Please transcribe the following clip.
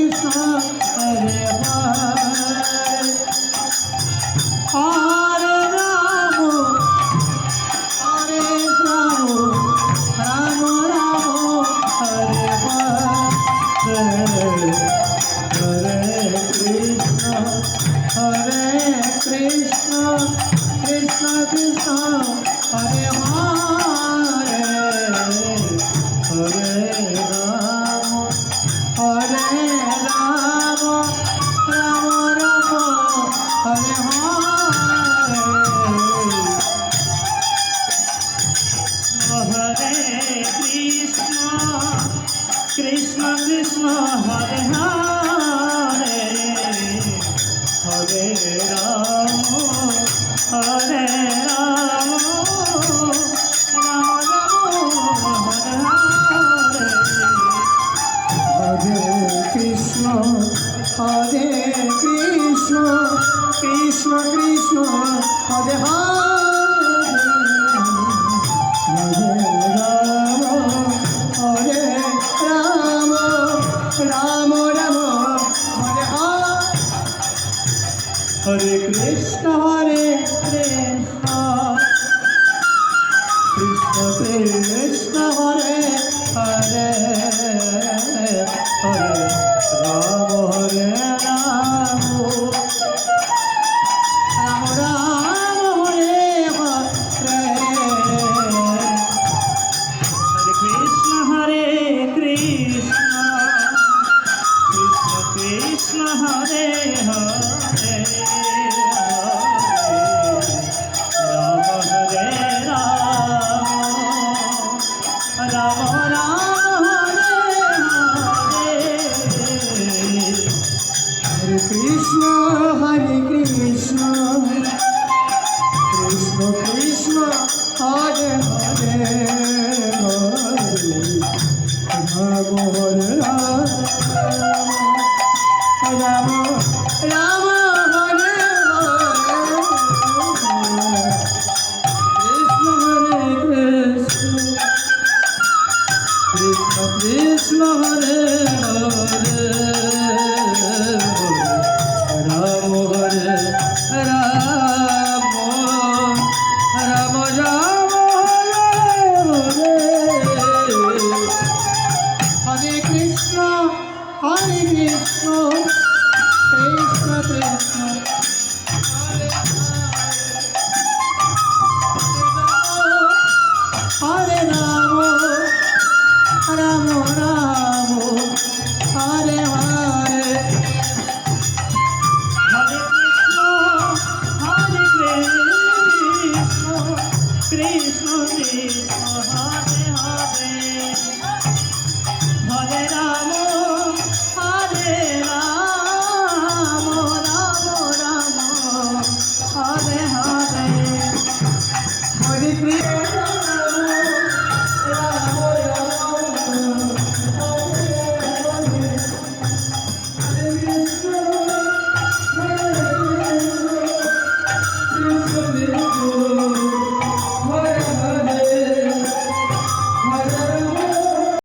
Krishna Hare Hare Hare Rama Rama Rama Hare Hare Hare Krishna Krishna Krishna Hare Hare Hare Rama Rama Rama Hare Hare Hare Krishna Krishna Krishna Hare Hare Hare Rama Hare Rama Rama Rama Hare Hare Krishna Krishna Krishna Hare Hare Hare Rama Rama Rama Hare Hare Hare Krishna Krishna Krishna Hare Hare Hare Rama Rama Rama Hare Hare Hare Krishna Krishna Krishna Hare Hare Rama Hare Rama Rama Hare Hare Krishna Krishna Krishna Hare Hare Rama Hare Rama Rama Hare Hare Krishna Krishna Hare Hare Rama Hare Rama Rama Rama Hare Hare Krishna Krishna Krishna Hare Rama Rama Rama Hare Hare Hare Krishna Krishna Hare Hare Hare Rama Rama Hare Hare Hare Krishna Krishna